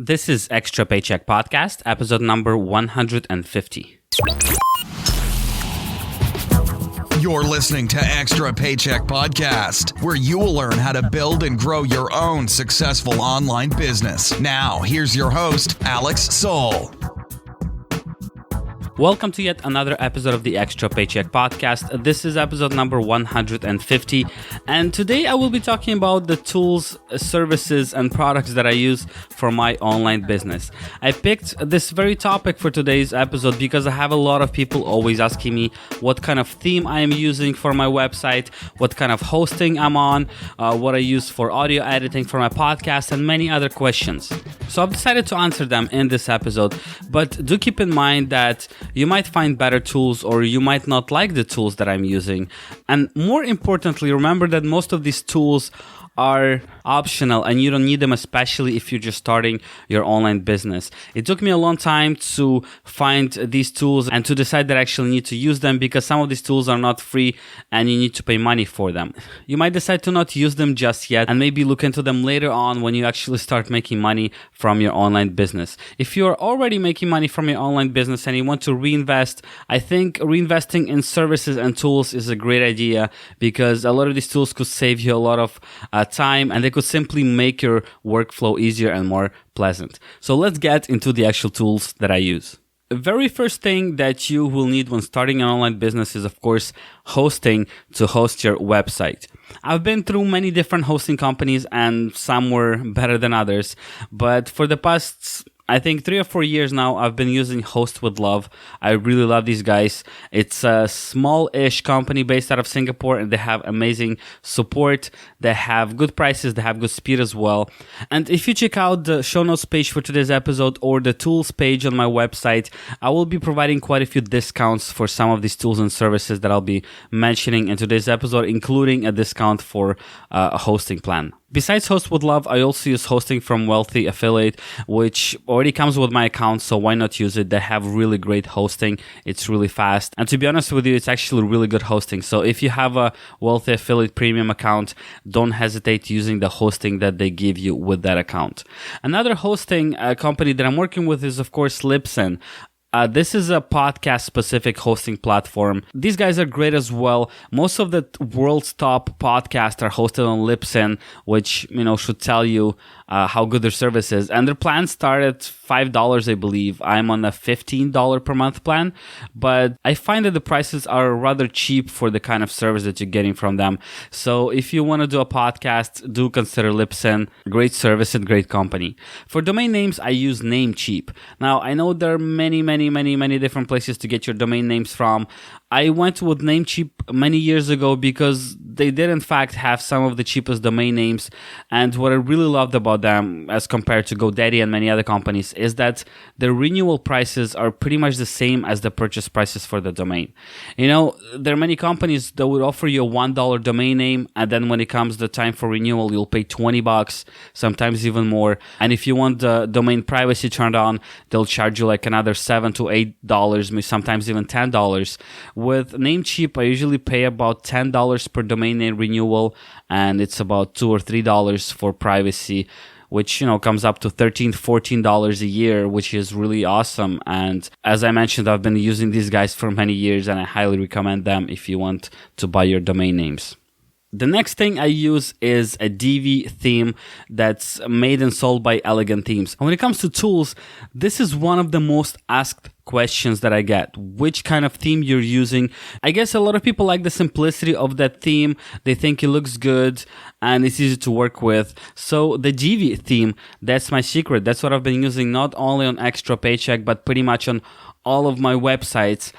This is Extra Paycheck Podcast, episode number 150. You're listening to Extra Paycheck Podcast, where you will learn how to build and grow your own successful online business. Now, here's your host, Alex Soul. Welcome to yet another episode of the Extra Paycheck Podcast. This is episode number 150, and today I will be talking about the tools, services, and products that I use for my online business. I picked this very topic for today's episode because I have a lot of people always asking me what kind of theme I am using for my website, what kind of hosting I'm on, what I use for audio editing for my podcast, and many other questions. So I've decided to answer them in this episode, but do keep in mind that you might find better tools or you might not like the tools that I'm using. And more importantly, remember that most of these tools are optional and you don't need them, especially if you're just starting your online business. It took me a long time to find these tools and to decide that I actually need to use them because some of these tools are not free and you need to pay money for them. You might decide to not use them just yet and maybe look into them later on when you actually start making money from your online business. If you're already making money from your online business and you want to reinvest, I think reinvesting in services and tools is a great idea because a lot of these tools could save you a lot of time and they could simply make your workflow easier and more pleasant. So let's get into the actual tools that I use. The very first thing that you will need when starting an online business is, of course, hosting to host your website. I've been through many different hosting companies and some were better than others, but for the past I think 3 or 4 years now, I've been using Host with Love. I really love these guys. It's a small-ish company based out of Singapore, and they have amazing support. They have good prices. They have good speed as well. And if you check out the show notes page for today's episode or the tools page on my website, I will be providing quite a few discounts for some of these tools and services that I'll be mentioning in today's episode, including a discount for a hosting plan. Besides Host with Love, I also use hosting from Wealthy Affiliate, which already comes with my account, so why not use it? They have really great hosting. It's really fast. And to be honest with you, it's actually really good hosting. So if you have a Wealthy Affiliate premium account, don't hesitate using the hosting that they give you with that account. Another hosting company that I'm working with is, of course, Libsyn. This is a podcast-specific hosting platform. These guys are great as well. Most of the world's top podcasts are hosted on Libsyn, which, should tell you how good their service is. And their plans start at $5, I believe. I'm on a $15 per month plan, but I find that the prices are rather cheap for the kind of service that you're getting from them. So if you want to do a podcast, do consider Libsyn. Great service and great company. For domain names, I use Namecheap. Now, I know there are many different places to get your domain names from. I went with Namecheap many years ago because they did in fact have some of the cheapest domain names. And what I really loved about them as compared to GoDaddy and many other companies is that the renewal prices are pretty much the same as the purchase prices for the domain. There are many companies that would offer you a $1 domain name, and then when it comes the time for renewal, you'll pay $20, sometimes even more. And if you want the domain privacy turned on, they'll charge you like another $7 to $8, sometimes even $10. With Namecheap, I usually pay about $10 per domain name renewal, and it's about $2 or $3 for privacy, which, comes up to $13, $14 a year, which is really awesome. And as I mentioned, I've been using these guys for many years, and I highly recommend them if you want to buy your domain names. The next thing I use is a DV theme that's made and sold by Elegant Themes. And when it comes to tools, this is one of the most asked questions that I get. Which kind of theme you're using? I guess a lot of people like the simplicity of that theme. They think it looks good and it's easy to work with. So the DV theme, that's my secret. That's what I've been using not only on Extra Paycheck, but pretty much on all of my websites.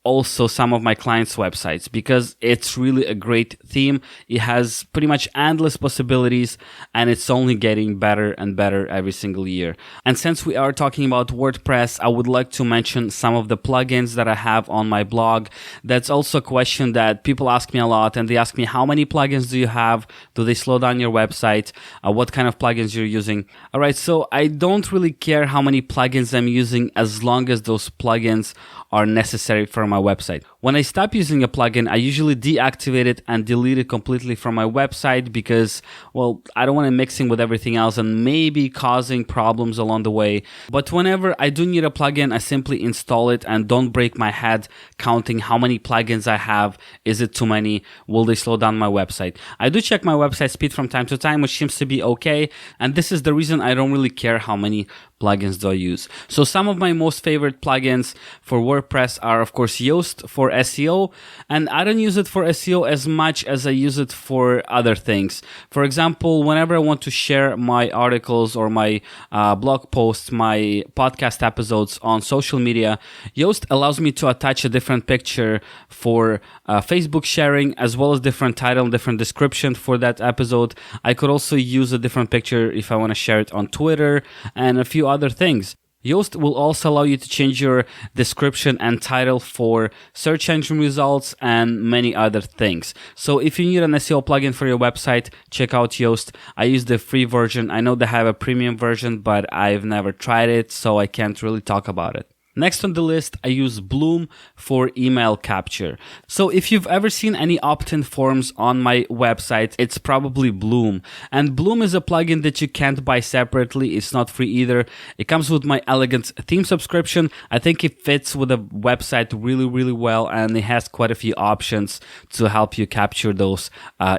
Also some of my clients' websites, because it's really a great theme. It has pretty much endless possibilities and it's only getting better and better every single year. And since we are talking about WordPress, I would like to mention some of the plugins that I have on my blog. That's also a question that people ask me a lot, and they ask me, how many plugins do you have? Do they slow down your website? What kind of plugins you're using? All right, so I don't really care how many plugins I'm using as long as those plugins are necessary for my website. When I stop using a plugin, I usually deactivate it and delete it completely from my website because, well, I don't want to mix in with everything else and maybe causing problems along the way. But whenever I do need a plugin, I simply install it and don't break my head counting how many plugins I have. Is it too many? Will they slow down my website? I do check my website speed from time to time, which seems to be okay. And this is the reason I don't really care how many plugins do I use. So some of my most favorite plugins for WordPress are, of course, Yoast for SEO. And I don't use it for SEO as much as I use it for other things. For example, whenever I want to share my articles or my blog posts, my podcast episodes on social media, Yoast allows me to attach a different picture for Facebook sharing, as well as different title and different description for that episode. I could also use a different picture if I want to share it on Twitter and a few other things. Yoast will also allow you to change your description and title for search engine results and many other things. So if you need an SEO plugin for your website, check out Yoast. I use the free version. I know they have a premium version, but I've never tried it, so I can't really talk about it. Next on the list, I use Bloom for email capture. So if you've ever seen any opt-in forms on my website, it's probably Bloom. And Bloom is a plugin that you can't buy separately. It's not free either. It comes with my Elegance theme subscription. I think it fits with the website really, really well, and it has quite a few options to help you capture those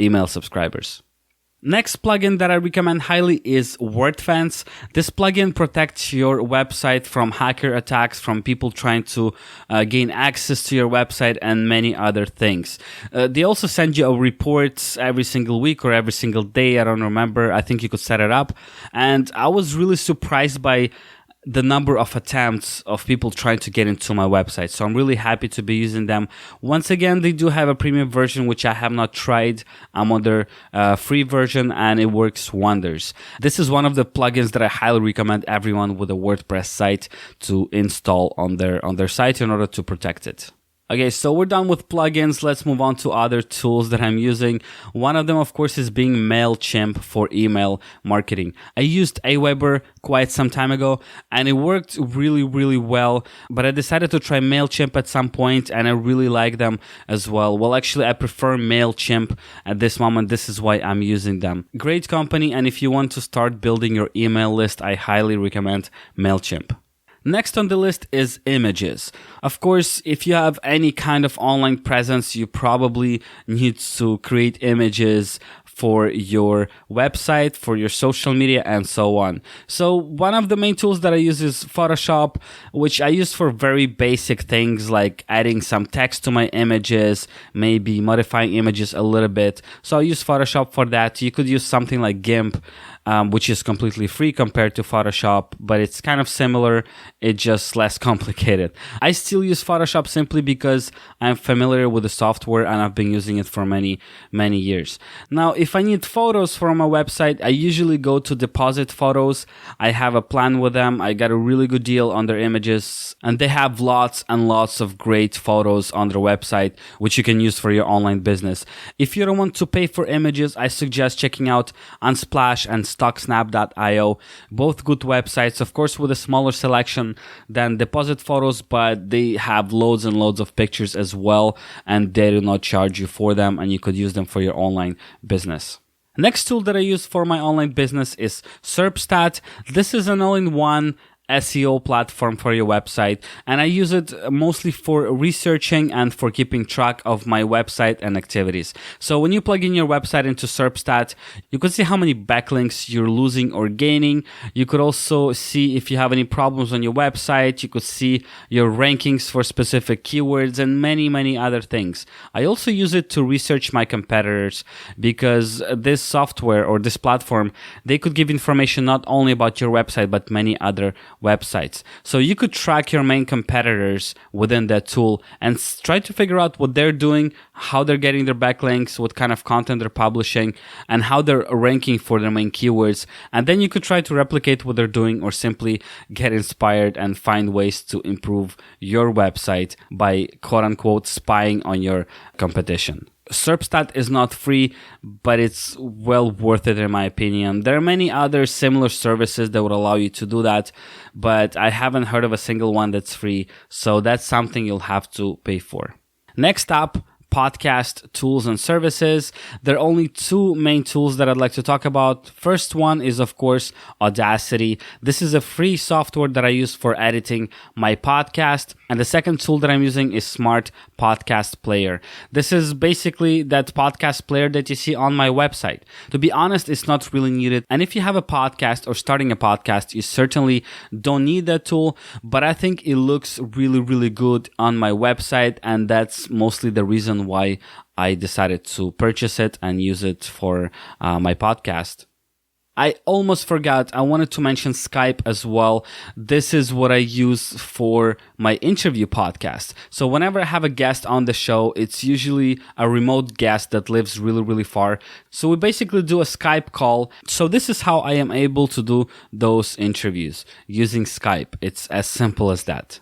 email subscribers. Next plugin that I recommend highly is WordFence. This plugin protects your website from hacker attacks, from people trying to gain access to your website and many other things. They also send you a report every single week or every single day. I don't remember. I think you could set it up. And I was really surprised by the number of attempts of people trying to get into my website. So I'm really happy to be using them. Once again, they do have a premium version, which I have not tried. I'm on their free version and it works wonders. This is one of the plugins that I highly recommend everyone with a WordPress site to install on their site in order to protect it. Okay, so we're done with plugins. Let's move on to other tools that I'm using. One of them, of course, is being MailChimp for email marketing. I used Aweber quite some time ago, and it worked really, really well. But I decided to try MailChimp at some point, and I really like them as well. Well, actually, I prefer MailChimp at this moment. This is why I'm using them. Great company, and if you want to start building your email list, I highly recommend MailChimp. Next on the list is images. Of course, if you have any kind of online presence, you probably need to create images for your website, for your social media, and so on. So one of the main tools that I use is Photoshop, which I use for very basic things like adding some text to my images, maybe modifying images a little bit. So I use Photoshop for that. You could use something like GIMP, which is completely free compared to Photoshop, but it's kind of similar. It's just less complicated. I still use Photoshop simply because I'm familiar with the software and I've been using it for many, many years. Now, if I need photos for my website, I usually go to Deposit Photos. I have a plan with them. I got a really good deal on their images, and they have lots and lots of great photos on their website, which you can use for your online business. If you don't want to pay for images, I suggest checking out Unsplash and StockSnap.io. Both good websites, of course, with a smaller selection than Deposit Photos, but they have loads and loads of pictures as well, and they do not charge you for them, and you could use them for your online business. Next tool that I use for my online business is SERPstat. This is an all-in-one SEO platform for your website, and I use it mostly for researching and for keeping track of my website and activities. So when you plug in your website into SERPstat, you can see how many backlinks you're losing or gaining. You could also see if you have any problems on your website. You could see your rankings for specific keywords and many, many other things. I also use it to research my competitors, because this software or this platform, they could give information not only about your website, but many other websites. So you could track your main competitors within that tool and try to figure out what they're doing, how they're getting their backlinks, what kind of content they're publishing, and how they're ranking for their main keywords. And then you could try to replicate what they're doing, or simply get inspired and find ways to improve your website by quote unquote spying on your competition. SERPstat is not free, but it's well worth it in my opinion. There are many other similar services that would allow you to do that, but I haven't heard of a single one that's free, so that's something you'll have to pay for. Next up, podcast tools and services. There are only two main tools that I'd like to talk about. First one is, of course, Audacity. This is a free software that I use for editing my podcast. And the second tool that I'm using is Smart Podcast Player. This is basically that podcast player that you see on my website. To be honest, it's not really needed. And if you have a podcast or starting a podcast, you certainly don't need that tool. But I think it looks really, really good on my website. And that's mostly the reason why I decided to purchase it and use it for my podcast. I almost forgot. I wanted to mention Skype as well. This is what I use for my interview podcast. So whenever I have a guest on the show, it's usually a remote guest that lives really, really far. So we basically do a Skype call. So this is how I am able to do those interviews using Skype. It's as simple as that.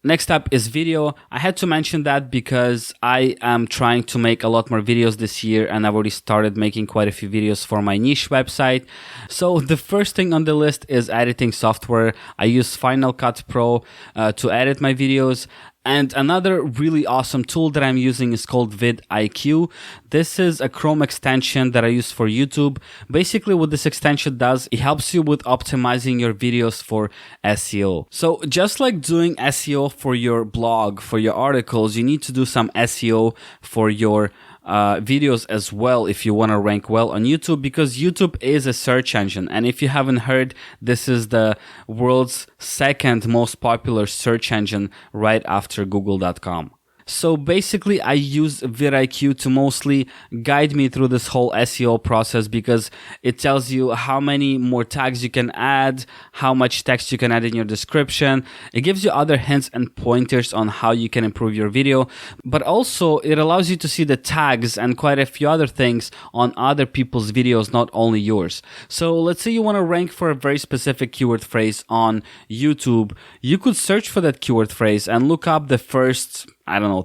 Next up is video. I had to mention that because I am trying to make a lot more videos this year and I've already started making quite a few videos for my niche website. So the first thing on the list is editing software. I use Final Cut Pro to edit my videos. And another really awesome tool that I'm using is called vidIQ. This is a Chrome extension that I use for YouTube. Basically what this extension does, it helps you with optimizing your videos for SEO. So just like doing SEO for your blog, for your articles, you need to do some SEO for your videos as well if you want to rank well on YouTube, because YouTube is a search engine. And if you haven't heard, this is the world's second most popular search engine right after google.com. So basically, I use vidIQ to mostly guide me through this whole SEO process because it tells you how many more tags you can add, how much text you can add in your description. It gives you other hints and pointers on how you can improve your video, but also it allows you to see the tags and quite a few other things on other people's videos, not only yours. So let's say you want to rank for a very specific keyword phrase on YouTube. You could search for that keyword phrase and look up the first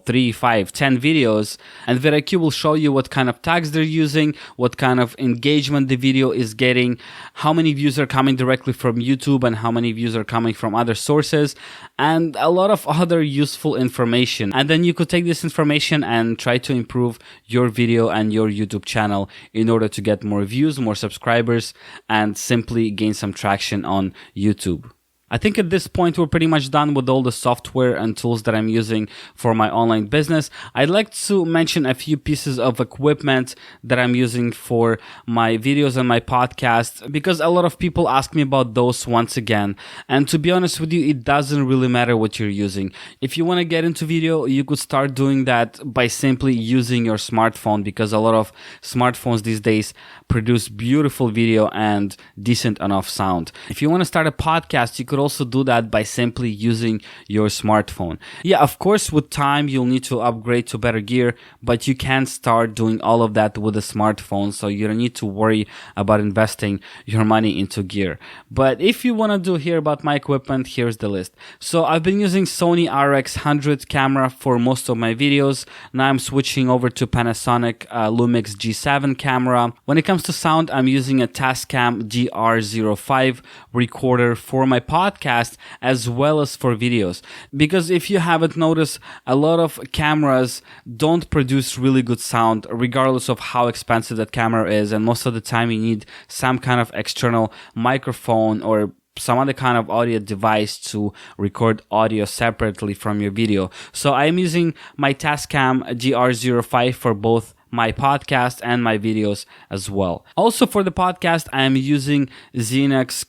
3, 5, 10 videos, and vidIQ will show you what kind of tags they're using, what kind of engagement the video is getting, how many views are coming directly from YouTube and how many views are coming from other sources, and a lot of other useful information. And then you could take this information and try to improve your video and your YouTube channel in order to get more views, more subscribers, and simply gain some traction on YouTube. I think at this point we're pretty much done with all the software and tools that I'm using for my online business. I'd like to mention a few pieces of equipment that I'm using for my videos and my podcast, because a lot of people ask me about those once again. And to be honest with you, it doesn't really matter what you're using. If you want to get into video, you could start doing that by simply using your smartphone, because a lot of smartphones these days produce beautiful video and decent enough sound. If you want to start a podcast, you could also do that by simply using your smartphone. Yeah, of course, with time, you'll need to upgrade to better gear, but you can start doing all of that with a smartphone, so you don't need to worry about investing your money into gear. But if you want to hear about my equipment, here's the list. So I've been using Sony RX100 camera for most of my videos. Now I'm switching over to Panasonic Lumix G7 camera. When it comes to sound, I'm using a Tascam DR05 recorder for my podcast as well as for videos. Because if you haven't noticed, a lot of cameras don't produce really good sound regardless of how expensive that camera is, and most of the time you need some kind of external microphone or some other kind of audio device to record audio separately from your video. So I'm using my Tascam DR05 for both my podcast and my videos as well. Also for the podcast, I am using Xenex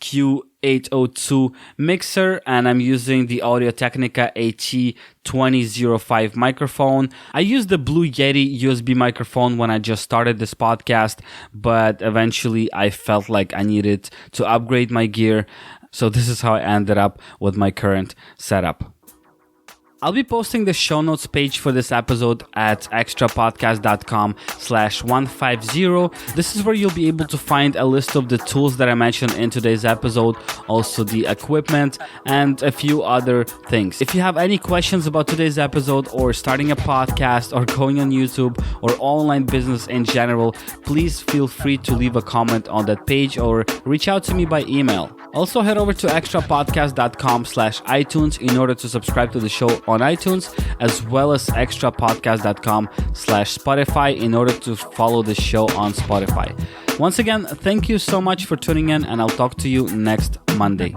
Q802 mixer, and I'm using the Audio-Technica AT2005 microphone. I used the Blue Yeti USB microphone when I just started this podcast, but eventually I felt like I needed to upgrade my gear. So this is how I ended up with my current setup. I'll be posting the show notes page for this episode at extrapodcast.com/150. This is where you'll be able to find a list of the tools that I mentioned in today's episode, also the equipment and a few other things. If you have any questions about today's episode or starting a podcast or going on YouTube or online business in general, please feel free to leave a comment on that page or reach out to me by email. Also, head over to extrapodcast.com/iTunes in order to subscribe to the show on iTunes, as well as extrapodcast.com/Spotify in order to follow the show on Spotify. Once again, thank you so much for tuning in, and I'll talk to you next Monday.